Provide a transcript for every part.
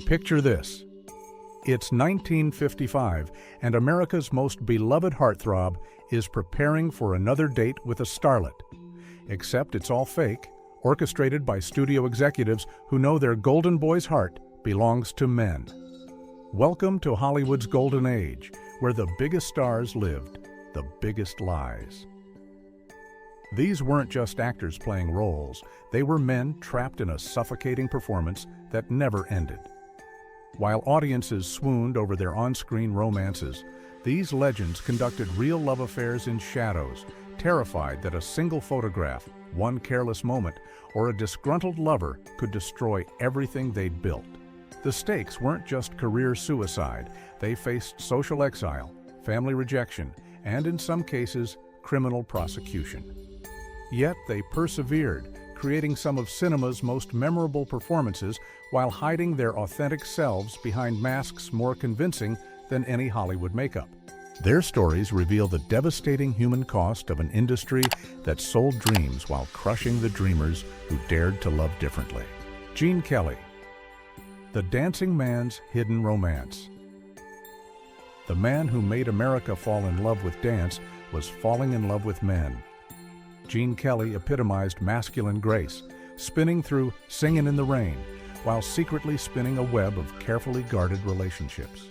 Picture this. It's 1955, and America's most beloved heartthrob is preparing for another date with a starlet. Except it's all fake, orchestrated by studio executives who know their golden boy's heart belongs to men. Welcome to Hollywood's golden age, where the biggest stars lived the biggest lies. These weren't just actors playing roles, they were men trapped in a suffocating performance that never ended. While audiences swooned over their on-screen romances, these legends conducted real love affairs in shadows, terrified that a single photograph, one careless moment, or a disgruntled lover could destroy everything they'd built. The stakes weren't just career suicide, they faced social exile, family rejection, and in some cases, criminal prosecution. Yet they persevered, creating some of cinema's most memorable performances while hiding their authentic selves behind masks more convincing than any Hollywood makeup. Their stories reveal the devastating human cost of an industry that sold dreams while crushing the dreamers who dared to love differently. Gene Kelly, the dancing man's hidden romance. The man who made America fall in love with dance was falling in love with men. Gene Kelly epitomized masculine grace, spinning through Singin' in the Rain, while secretly spinning a web of carefully guarded relationships.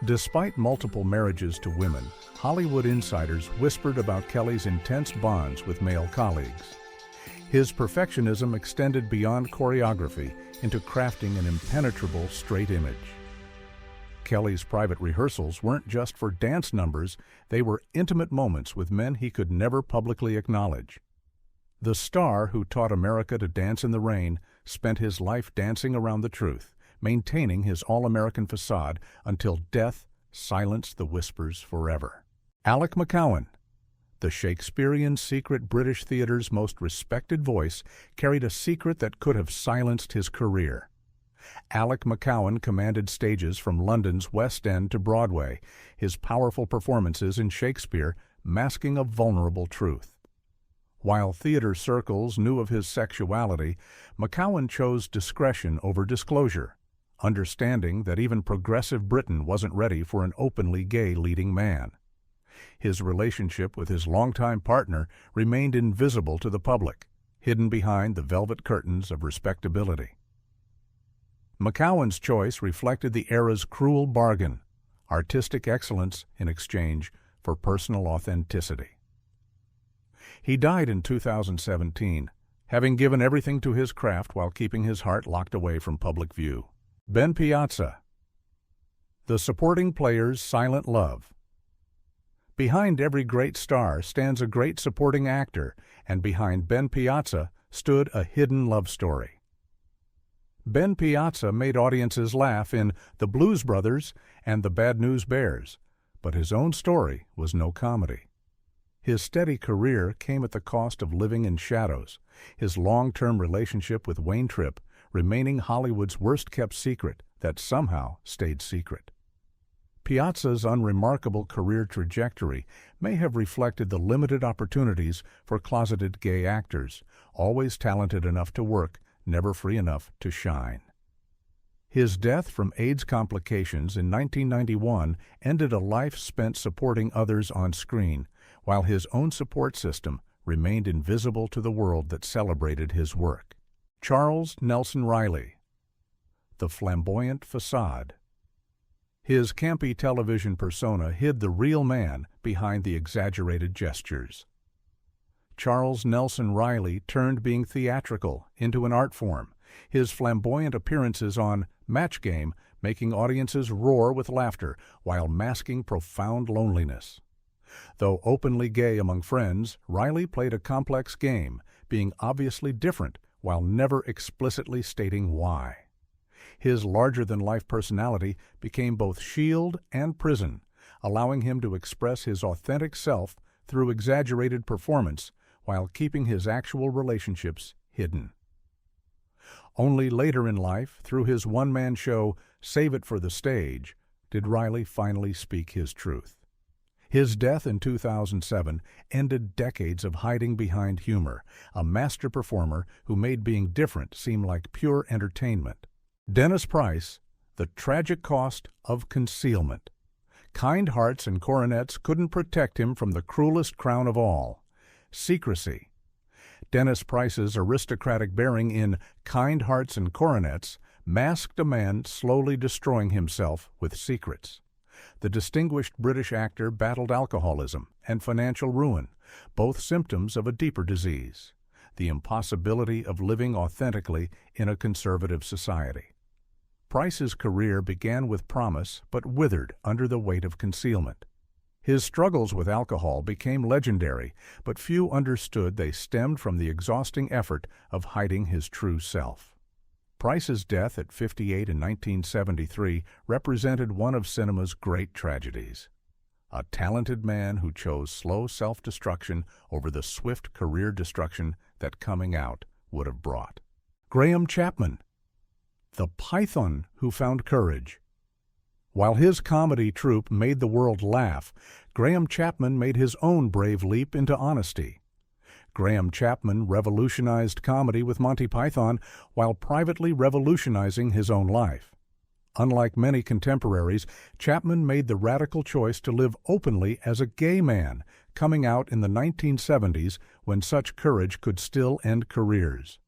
Despite multiple marriages to women, Hollywood insiders whispered about Kelly's intense bonds with male colleagues. His perfectionism extended beyond choreography into crafting an impenetrable straight image. Kelly's private rehearsals weren't just for dance numbers, they were intimate moments with men he could never publicly acknowledge. The star who taught America to dance in the rain spent his life dancing around the truth, maintaining his all-American facade until death silenced the whispers forever. Alec McCowen, the Shakespearean secret British theater's most respected voice, carried a secret that could have silenced his career. Alec McCowen commanded stages from London's West End to Broadway, his powerful performances in Shakespeare masking a vulnerable truth. While theater circles knew of his sexuality, McCowen chose discretion over disclosure, understanding that even progressive Britain wasn't ready for an openly gay leading man. His relationship with his longtime partner remained invisible to the public, hidden behind the velvet curtains of respectability. McCowen's choice reflected the era's cruel bargain, artistic excellence in exchange for personal authenticity. He died in 2017, having given everything to his craft while keeping his heart locked away from public view. Ben Piazza, the supporting player's silent love. Behind every great star stands a great supporting actor, and behind Ben Piazza stood a hidden love story. Ben Piazza made audiences laugh in The Blues Brothers and The Bad News Bears, but his own story was no comedy. His steady career came at the cost of living in shadows, his long-term relationship with Wayne Tripp remaining Hollywood's worst-kept secret that somehow stayed secret. Piazza's unremarkable career trajectory may have reflected the limited opportunities for closeted gay actors, always talented enough to work, never free enough to shine. His death from AIDS complications in 1991 ended a life spent supporting others on screen, while his own support system remained invisible to the world that celebrated his work. Charles Nelson Reilly, the flamboyant facade. His campy television persona hid the real man behind the exaggerated gestures. Charles Nelson Reilly turned being theatrical into an art form, his flamboyant appearances on Match Game making audiences roar with laughter while masking profound loneliness. Though openly gay among friends, Reilly played a complex game, being obviously different while never explicitly stating why. His larger-than-life personality became both shield and prison, allowing him to express his authentic self through exaggerated performance while keeping his actual relationships hidden. Only later in life, through his one-man show, Save It for the Stage, did Reilly finally speak his truth. His death in 2007 ended decades of hiding behind humor, a master performer who made being different seem like pure entertainment. Dennis Price, The Tragic Cost of Concealment. Kind hearts and coronets couldn't protect him from the cruelest crown of all, secrecy. Dennis Price's aristocratic bearing in Kind Hearts and Coronets masked a man slowly destroying himself with secrets. The distinguished British actor battled alcoholism and financial ruin, both symptoms of a deeper disease, the impossibility of living authentically in a conservative society. Price's career began with promise but withered under the weight of concealment. His struggles with alcohol became legendary, but few understood they stemmed from the exhausting effort of hiding his true self. Price's death at 58 in 1973 represented one of cinema's great tragedies. A talented man who chose slow self-destruction over the swift career destruction that coming out would have brought. Graham Chapman, the Python who found courage. While his comedy troupe made the world laugh, Graham Chapman made his own brave leap into honesty. Graham Chapman revolutionized comedy with Monty Python while privately revolutionizing his own life. Unlike many contemporaries, Chapman made the radical choice to live openly as a gay man, coming out in the 1970s when such courage could still end careers.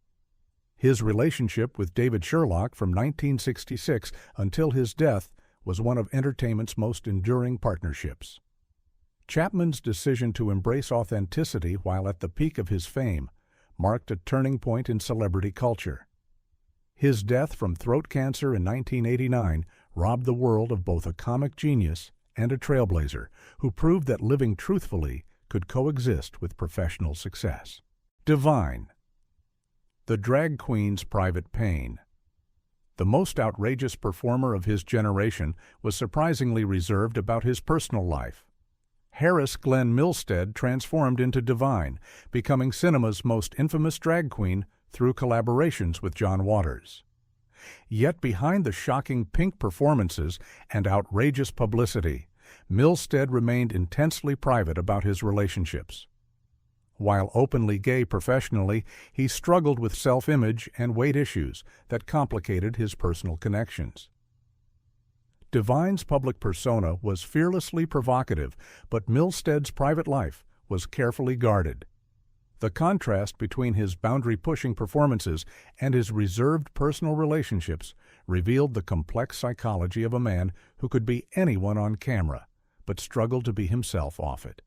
His relationship with David Sherlock from 1966 until his death was one of entertainment's most enduring partnerships. Chapman's decision to embrace authenticity while at the peak of his fame marked a turning point in celebrity culture. His death from throat cancer in 1989 robbed the world of both a comic genius and a trailblazer who proved that living truthfully could coexist with professional success. Divine, the drag queen's private pain. The most outrageous performer of his generation was surprisingly reserved about his personal life. Harris Glenn Milstead transformed into Divine, becoming cinema's most infamous drag queen through collaborations with John Waters. Yet behind the shocking pink performances and outrageous publicity, Milstead remained intensely private about his relationships. While openly gay professionally, he struggled with self-image and weight issues that complicated his personal connections. Divine's public persona was fearlessly provocative, but Milstead's private life was carefully guarded. The contrast between his boundary-pushing performances and his reserved personal relationships revealed the complex psychology of a man who could be anyone on camera, but struggled to be himself off it.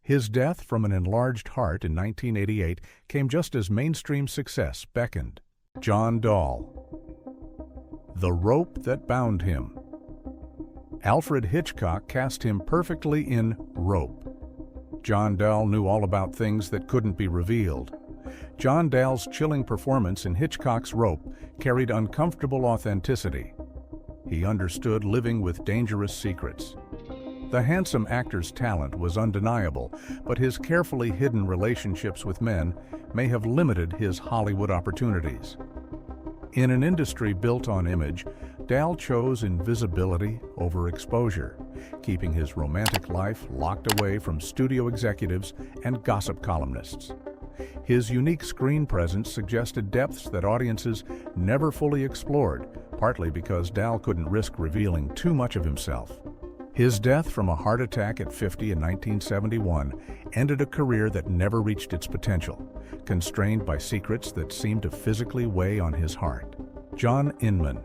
His death from an enlarged heart in 1988 came just as mainstream success beckoned. John Dall, The Rope That Bound Him. Alfred Hitchcock cast him perfectly in Rope. John Dall knew all about things that couldn't be revealed. John Dall's chilling performance in Hitchcock's Rope carried uncomfortable authenticity. He understood living with dangerous secrets. The handsome actor's talent was undeniable, but his carefully hidden relationships with men may have limited his Hollywood opportunities. In an industry built on image, Dall chose invisibility over exposure, keeping his romantic life locked away from studio executives and gossip columnists. His unique screen presence suggested depths that audiences never fully explored, partly because Dall couldn't risk revealing too much of himself. His death from a heart attack at 50 in 1971 ended a career that never reached its potential, constrained by secrets that seemed to physically weigh on his heart. John Inman,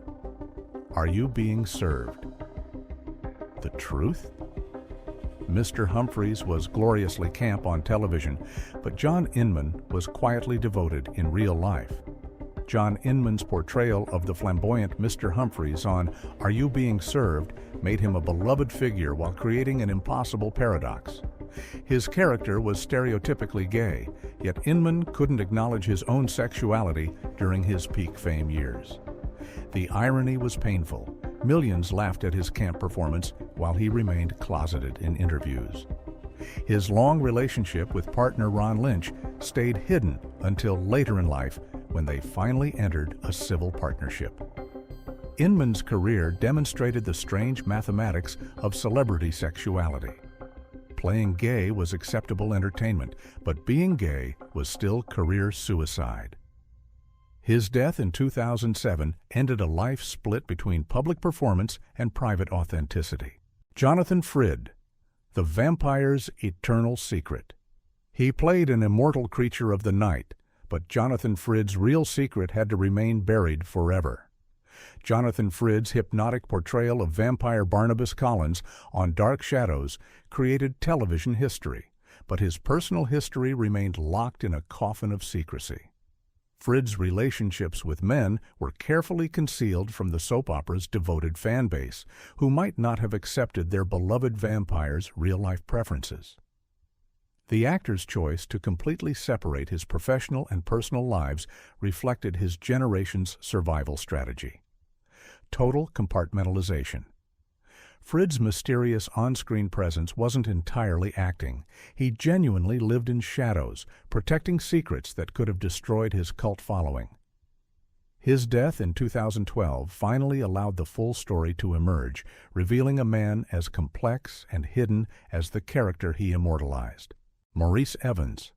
Are You Being Served? The truth? Mr. Humphreys was gloriously camp on television, but John Inman was quietly devoted in real life. John Inman's portrayal of the flamboyant Mr. Humphreys on Are You Being Served made him a beloved figure while creating an impossible paradox. His character was stereotypically gay, yet Inman couldn't acknowledge his own sexuality during his peak fame years. The irony was painful. Millions laughed at his camp performance while he remained closeted in interviews. His long relationship with partner Ron Lynch stayed hidden until later in life when they finally entered a civil partnership. Inman's career demonstrated the strange mathematics of celebrity sexuality. Playing gay was acceptable entertainment, but being gay was still career suicide. His death in 2007 ended a life split between public performance and private authenticity. Jonathan Frid, The Vampire's Eternal Secret. He played an immortal creature of the night, but Jonathan Frid's real secret had to remain buried forever. Jonathan Frid's hypnotic portrayal of vampire Barnabas Collins on Dark Shadows created television history, but his personal history remained locked in a coffin of secrecy. Frid's relationships with men were carefully concealed from the soap opera's devoted fan base, who might not have accepted their beloved vampire's real-life preferences. The actor's choice to completely separate his professional and personal lives reflected his generation's survival strategy. Total compartmentalization. Frid's mysterious on-screen presence wasn't entirely acting. He genuinely lived in shadows, protecting secrets that could have destroyed his cult following. His death in 2012 finally allowed the full story to emerge, revealing a man as complex and hidden as the character he immortalized. Maurice Evans.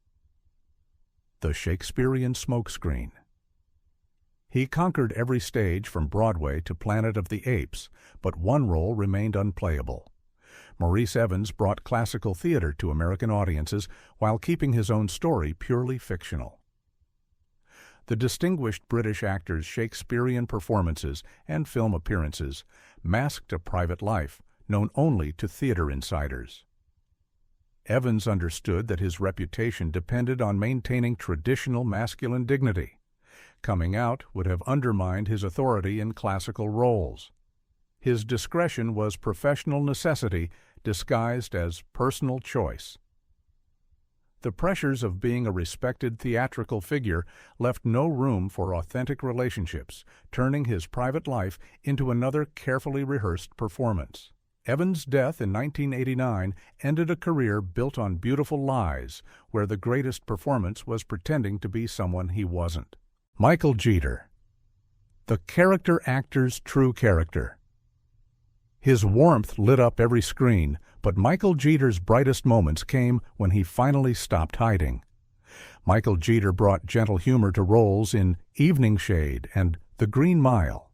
The Shakespearean Smokescreen. He conquered every stage from Broadway to Planet of the Apes, but one role remained unplayable. Maurice Evans brought classical theater to American audiences while keeping his own story purely fictional. The distinguished British actor's Shakespearean performances and film appearances masked a private life known only to theater insiders. Evans understood that his reputation depended on maintaining traditional masculine dignity. Coming out would have undermined his authority in classical roles. His discretion was professional necessity disguised as personal choice. The pressures of being a respected theatrical figure left no room for authentic relationships, turning his private life into another carefully rehearsed performance. Evans' death in 1989 ended a career built on beautiful lies, where the greatest performance was pretending to be someone he wasn't. Michael Jeter. The character actor's true character. His warmth lit up every screen, but Michael Jeter's brightest moments came when he finally stopped hiding. Michael Jeter brought gentle humor to roles in Evening Shade and The Green Mile,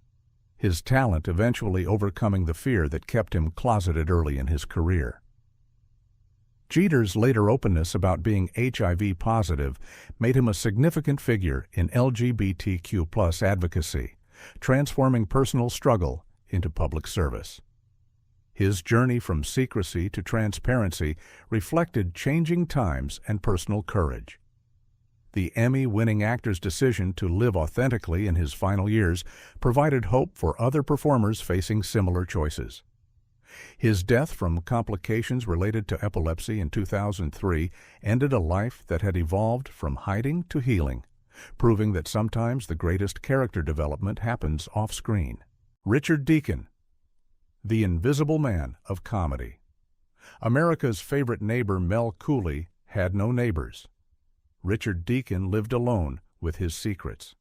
his talent eventually overcoming the fear that kept him closeted early in his career. Jeter's later openness about being HIV positive made him a significant figure in LGBTQ+ advocacy, transforming personal struggle into public service. His journey from secrecy to transparency reflected changing times and personal courage. The Emmy-winning actor's decision to live authentically in his final years provided hope for other performers facing similar choices. His death from complications related to epilepsy in 2003 ended a life that had evolved from hiding to healing, proving that sometimes the greatest character development happens off-screen. Richard Deacon. The Invisible Man of Comedy. America's favorite neighbor Mel Cooley had no neighbors. Richard Deacon lived alone with his secrets.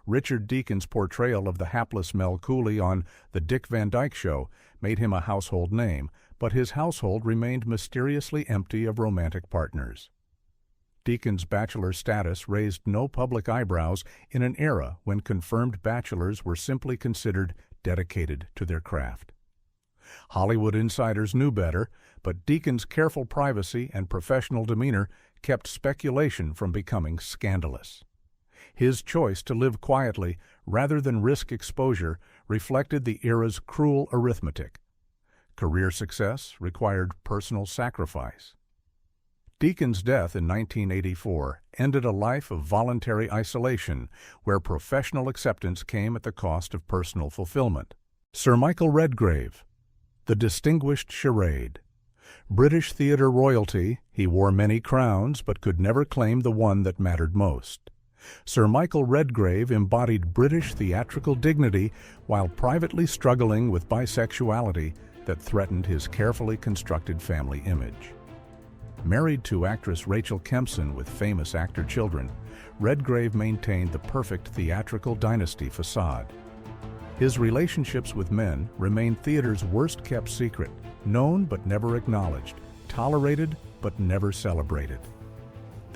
Richard Deacon's portrayal of the hapless Mel Cooley on The Dick Van Dyke Show made him a household name, but his household remained mysteriously empty of romantic partners. Deacon's bachelor status raised no public eyebrows in an era when confirmed bachelors were simply considered dedicated to their craft. Hollywood insiders knew better, but Deacon's careful privacy and professional demeanor kept speculation from becoming scandalous. His choice to live quietly rather than risk exposure reflected the era's cruel arithmetic. Career success required personal sacrifice. Deacon's death in 1984 ended a life of voluntary isolation where professional acceptance came at the cost of personal fulfillment. Sir Michael Redgrave. The Distinguished Charade. British theatre royalty, he wore many crowns but could never claim the one that mattered most. Sir Michael Redgrave embodied British theatrical dignity while privately struggling with bisexuality that threatened his carefully constructed family image. Married to actress Rachel Kempson with famous actor children, Redgrave maintained the perfect theatrical dynasty facade. His relationships with men remained theater's worst-kept secret, known but never acknowledged, tolerated but never celebrated.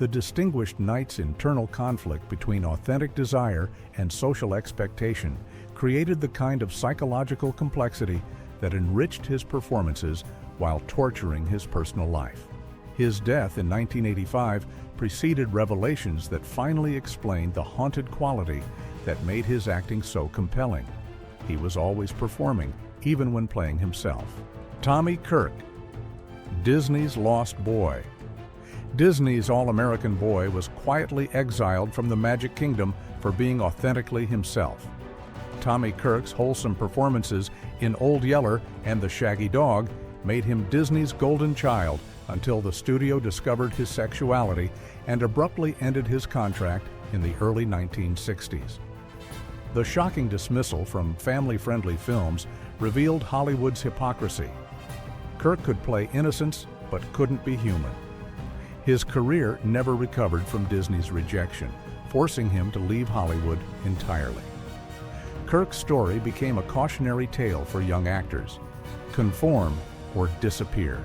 The distinguished knight's internal conflict between authentic desire and social expectation created the kind of psychological complexity that enriched his performances while torturing his personal life. His death in 1985 preceded revelations that finally explained the haunted quality that made his acting so compelling. He was always performing, even when playing himself. Tommy Kirk, Disney's lost boy. Disney's all-American boy was quietly exiled from the Magic Kingdom for being authentically himself. Tommy Kirk's wholesome performances in Old Yeller and The Shaggy Dog made him Disney's golden child until the studio discovered his sexuality and abruptly ended his contract in the early 1960s. The shocking dismissal from family-friendly films revealed Hollywood's hypocrisy. Kirk could play innocence, but couldn't be human. His career never recovered from Disney's rejection, forcing him to leave Hollywood entirely. Kirk's story became a cautionary tale for young actors: conform or disappear.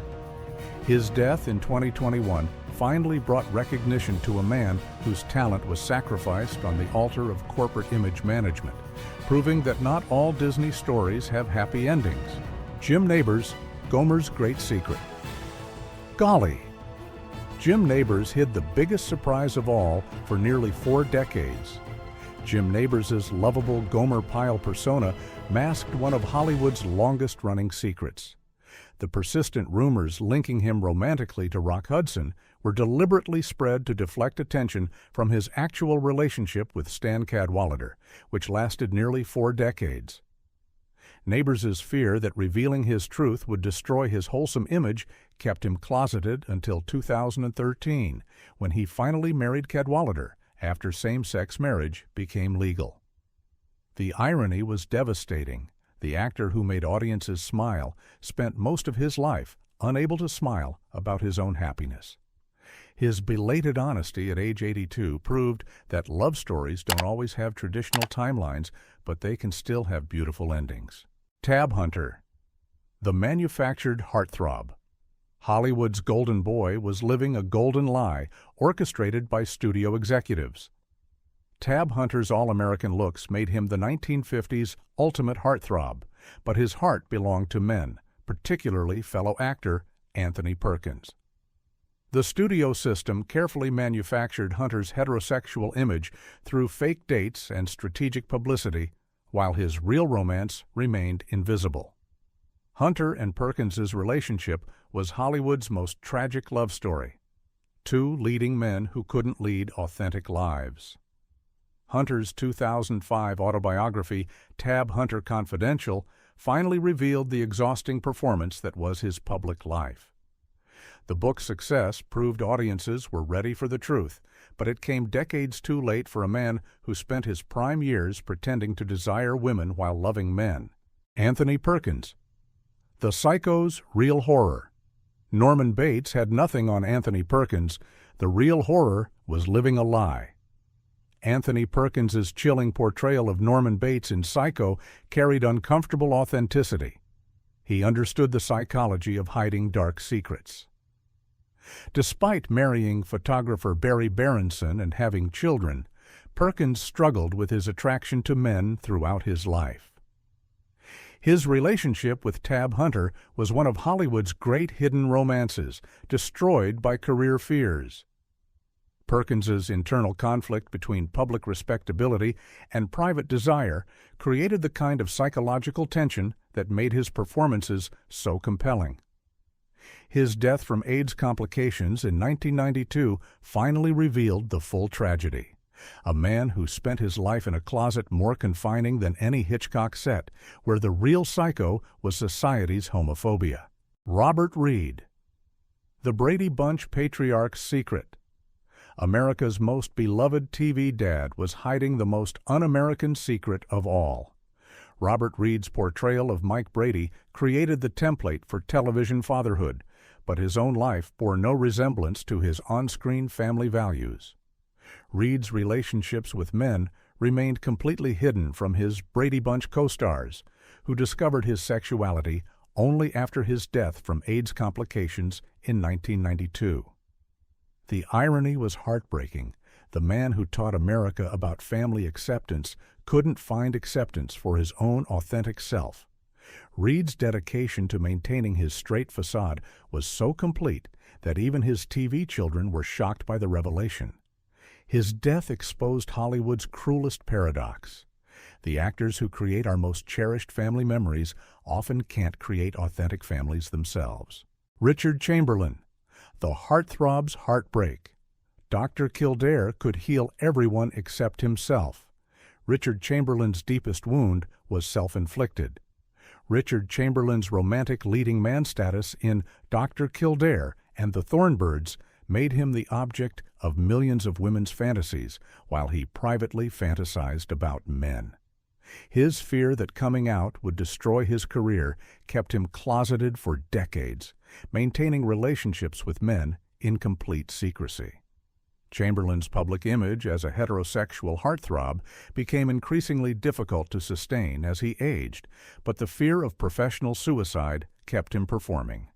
His death in 2021 finally brought recognition to a man whose talent was sacrificed on the altar of corporate image management, proving that not all Disney stories have happy endings. Jim Nabors, Gomer's great secret. Golly! Jim Nabors hid the biggest surprise of all for nearly 4 decades. Jim Nabors' lovable Gomer Pyle persona masked one of Hollywood's longest-running secrets. The persistent rumors linking him romantically to Rock Hudson were deliberately spread to deflect attention from his actual relationship with Stan Cadwallader, which lasted nearly 4 decades. Nabors' fear that revealing his truth would destroy his wholesome image kept him closeted until 2013, when he finally married Cadwallader after same-sex marriage became legal. The irony was devastating. The actor who made audiences smile spent most of his life unable to smile about his own happiness. His belated honesty at age 82 proved that love stories don't always have traditional timelines, but they can still have beautiful endings. Tab Hunter, the manufactured heartthrob. Hollywood's golden boy was living a golden lie orchestrated by studio executives. Tab Hunter's all-American looks made him the 1950s ultimate heartthrob, but his heart belonged to men, particularly fellow actor Anthony Perkins. The studio system carefully manufactured Hunter's heterosexual image through fake dates and strategic publicity, while his real romance remained invisible. Hunter and Perkins's relationship was Hollywood's most tragic love story. 2 leading men who couldn't lead authentic lives. Hunter's 2005 autobiography, Tab Hunter Confidential, finally revealed the exhausting performance that was his public life. The book's success proved audiences were ready for the truth, but it came decades too late for a man who spent his prime years pretending to desire women while loving men. Anthony Perkins, the psycho's real horror. Norman Bates had nothing on Anthony Perkins. The real horror was living a lie. Anthony Perkins's chilling portrayal of Norman Bates in Psycho carried uncomfortable authenticity. He understood the psychology of hiding dark secrets. Despite marrying photographer Barry Berenson and having children, Perkins struggled with his attraction to men throughout his life. His relationship with Tab Hunter was one of Hollywood's great hidden romances, destroyed by career fears. Perkins's internal conflict between public respectability and private desire created the kind of psychological tension that made his performances so compelling. His death from AIDS complications in 1992 finally revealed the full tragedy. A man who spent his life in a closet more confining than any Hitchcock set, where the real psycho was society's homophobia. Robert Reed, the Brady Bunch patriarch's secret. America's most beloved TV dad was hiding the most un-American secret of all. Robert Reed's portrayal of Mike Brady created the template for television fatherhood, but his own life bore no resemblance to his on-screen family values. Reed's relationships with men remained completely hidden from his Brady Bunch co-stars, who discovered his sexuality only after his death from AIDS complications in 1992. The irony was heartbreaking. The man who taught America about family acceptance couldn't find acceptance for his own authentic self. Reed's dedication to maintaining his straight facade was so complete that even his TV children were shocked by the revelation. His death exposed Hollywood's cruelest paradox. The actors who create our most cherished family memories often can't create authentic families themselves. Richard Chamberlain. The heartthrob's heartbreak. Dr. Kildare could heal everyone except himself. Richard Chamberlain's deepest wound was self-inflicted. Richard Chamberlain's romantic leading man status in Dr. Kildare and the Thornbirds made him the object of millions of women's fantasies, while he privately fantasized about men. His fear that coming out would destroy his career kept him closeted for decades, maintaining relationships with men in complete secrecy. Chamberlain's public image as a heterosexual heartthrob became increasingly difficult to sustain as he aged, but the fear of professional suicide kept him performing.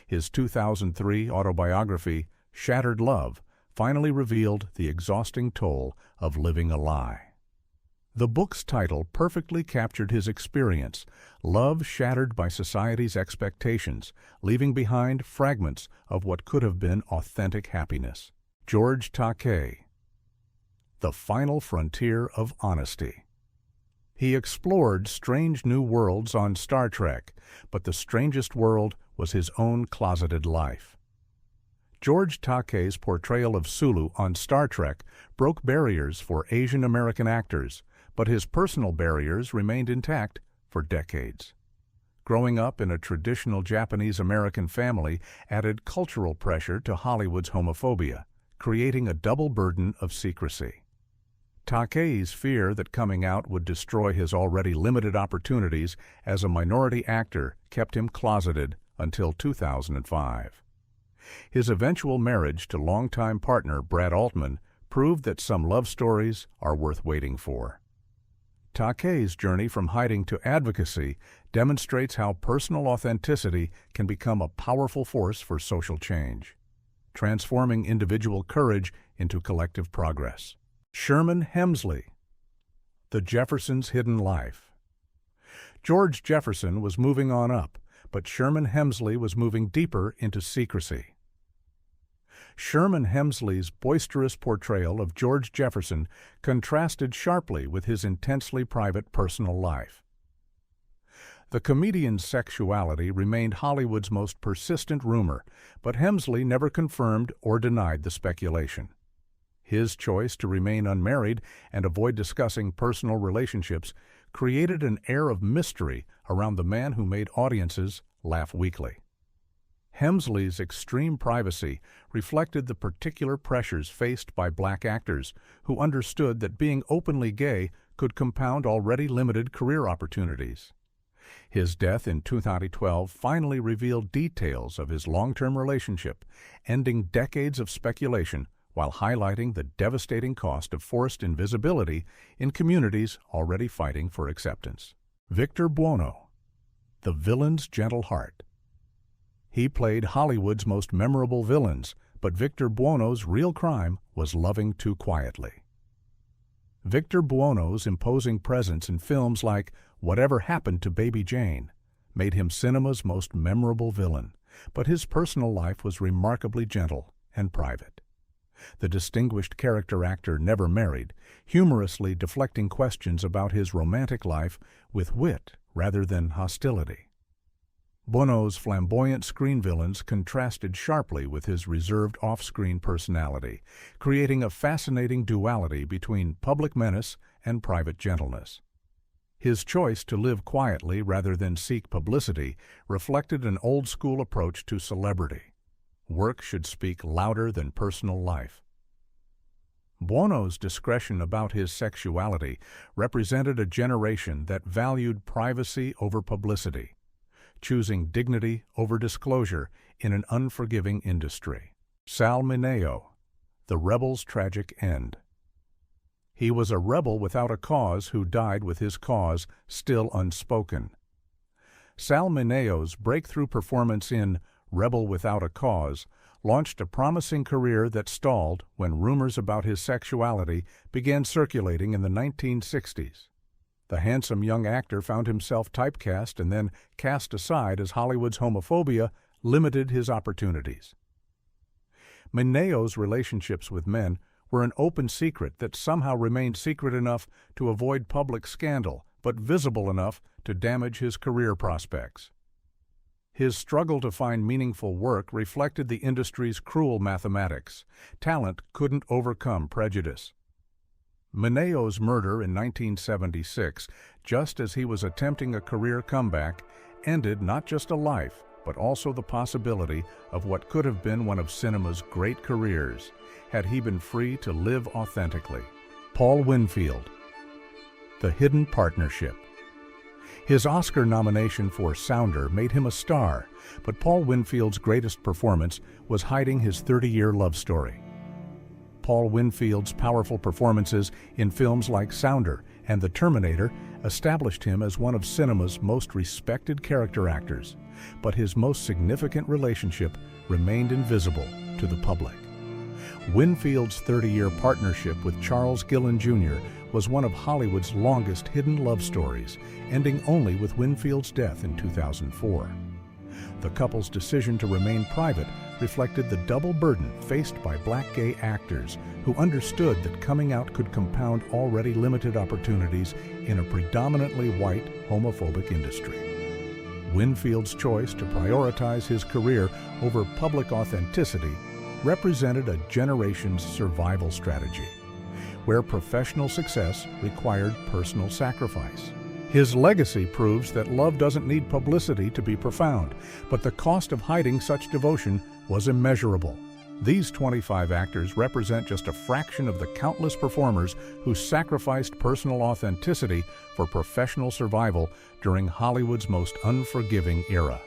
His 2003 autobiography, Shattered Love, finally revealed the exhausting toll of living a lie. The book's title perfectly captured his experience, love shattered by society's expectations, leaving behind fragments of what could have been authentic happiness. George Takei. The final frontier of honesty. He explored strange new worlds on Star Trek, but the strangest world was his own closeted life. George Takei's portrayal of Sulu on Star Trek broke barriers for Asian American actors, but his personal barriers remained intact for decades. Growing up in a traditional Japanese-American family added cultural pressure to Hollywood's homophobia, creating a double burden of secrecy. Takei's fear that coming out would destroy his already limited opportunities as a minority actor kept him closeted until 2005. His eventual marriage to longtime partner Brad Altman proved that some love stories are worth waiting for. Takei's journey from hiding to advocacy demonstrates how personal authenticity can become a powerful force for social change, transforming individual courage into collective progress. Sherman Hemsley. The Jeffersons' Hidden Life. George Jefferson was moving on up, but Sherman Hemsley was moving deeper into secrecy. Sherman Hemsley's boisterous portrayal of George Jefferson contrasted sharply with his intensely private personal life. The comedian's sexuality remained Hollywood's most persistent rumor, but Hemsley never confirmed or denied the speculation. His choice to remain unmarried and avoid discussing personal relationships created an air of mystery around the man who made audiences laugh weakly. Hemsley's extreme privacy reflected the particular pressures faced by black actors who understood that being openly gay could compound already limited career opportunities. His death in 2012 finally revealed details of his long-term relationship, ending decades of speculation while highlighting the devastating cost of forced invisibility in communities already fighting for acceptance. Victor Buono. The Villain's Gentle Heart. He played Hollywood's most memorable villains, but Victor Buono's real crime was loving too quietly. Victor Buono's imposing presence in films like Whatever Happened to Baby Jane made him cinema's most memorable villain, but his personal life was remarkably gentle and private. The distinguished character actor never married, humorously deflecting questions about his romantic life with wit rather than hostility. Buono's flamboyant screen villains contrasted sharply with his reserved off-screen personality, creating a fascinating duality between public menace and private gentleness. His choice to live quietly rather than seek publicity reflected an old-school approach to celebrity. Work should speak louder than personal life. Buono's discretion about his sexuality represented a generation that valued privacy over publicity, choosing dignity over disclosure in an unforgiving industry. Sal Mineo. The Rebel's Tragic End. He was a rebel without a cause who died with his cause still unspoken. Sal Mineo's breakthrough performance in Rebel Without a Cause launched a promising career that stalled when rumors about his sexuality began circulating in the 1960s. The handsome young actor found himself typecast and then cast aside as Hollywood's homophobia limited his opportunities. Mineo's relationships with men were an open secret that somehow remained secret enough to avoid public scandal, but visible enough to damage his career prospects. His struggle to find meaningful work reflected the industry's cruel mathematics. Talent couldn't overcome prejudice. Mineo's murder in 1976, just as he was attempting a career comeback, ended not just a life, but also the possibility of what could have been one of cinema's great careers, had he been free to live authentically. Paul Winfield. The Hidden Partnership. His Oscar nomination for Sounder made him a star, but Paul Winfield's greatest performance was hiding his 30-year love story. Paul Winfield's powerful performances in films like Sounder and The Terminator established him as one of cinema's most respected character actors, but his most significant relationship remained invisible to the public. Winfield's 30-year partnership with Charles Gillen Jr. was one of Hollywood's longest hidden love stories, ending only with Winfield's death in 2004. The couple's decision to remain private reflected the double burden faced by black gay actors who understood that coming out could compound already limited opportunities in a predominantly white, homophobic industry. Winfield's choice to prioritize his career over public authenticity represented a generation's survival strategy, where professional success required personal sacrifice. His legacy proves that love doesn't need publicity to be profound, but the cost of hiding such devotion was immeasurable. These 25 actors represent just a fraction of the countless performers who sacrificed personal authenticity for professional survival during Hollywood's most unforgiving era.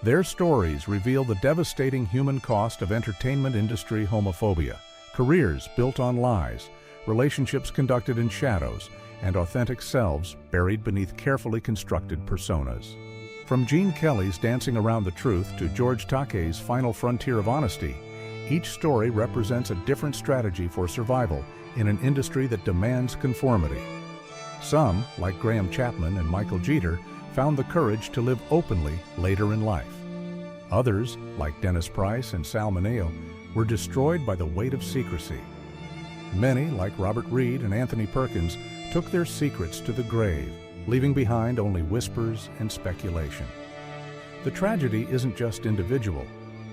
Their stories reveal the devastating human cost of entertainment industry homophobia, careers built on lies, relationships conducted in shadows, and authentic selves buried beneath carefully constructed personas. From Gene Kelly's Dancing Around the Truth to George Takei's Final Frontier of Honesty, each story represents a different strategy for survival in an industry that demands conformity. Some, like Graham Chapman and Michael Jeter, found the courage to live openly later in life. Others, like Dennis Price and Sal Mineo, were destroyed by the weight of secrecy. Many, like Robert Reed and Anthony Perkins, took their secrets to the grave, leaving behind only whispers and speculation. The tragedy isn't just individual,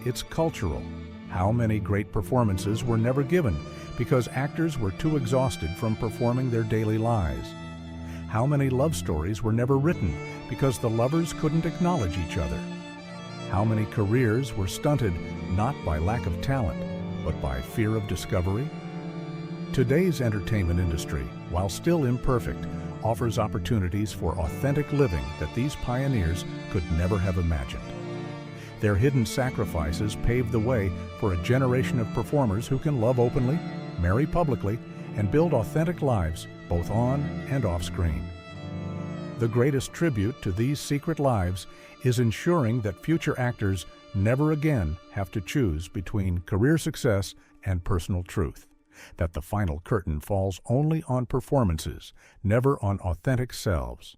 it's cultural. How many great performances were never given because actors were too exhausted from performing their daily lives? How many love stories were never written because the lovers couldn't acknowledge each other? How many careers were stunted not by lack of talent, but by fear of discovery? Today's entertainment industry, while still imperfect, offers opportunities for authentic living that these pioneers could never have imagined. Their hidden sacrifices paved the way for a generation of performers who can love openly, marry publicly, and build authentic lives both on and off screen. The greatest tribute to these secret lives is ensuring that future actors never again have to choose between career success and personal truth, that the final curtain falls only on performances, never on authentic selves.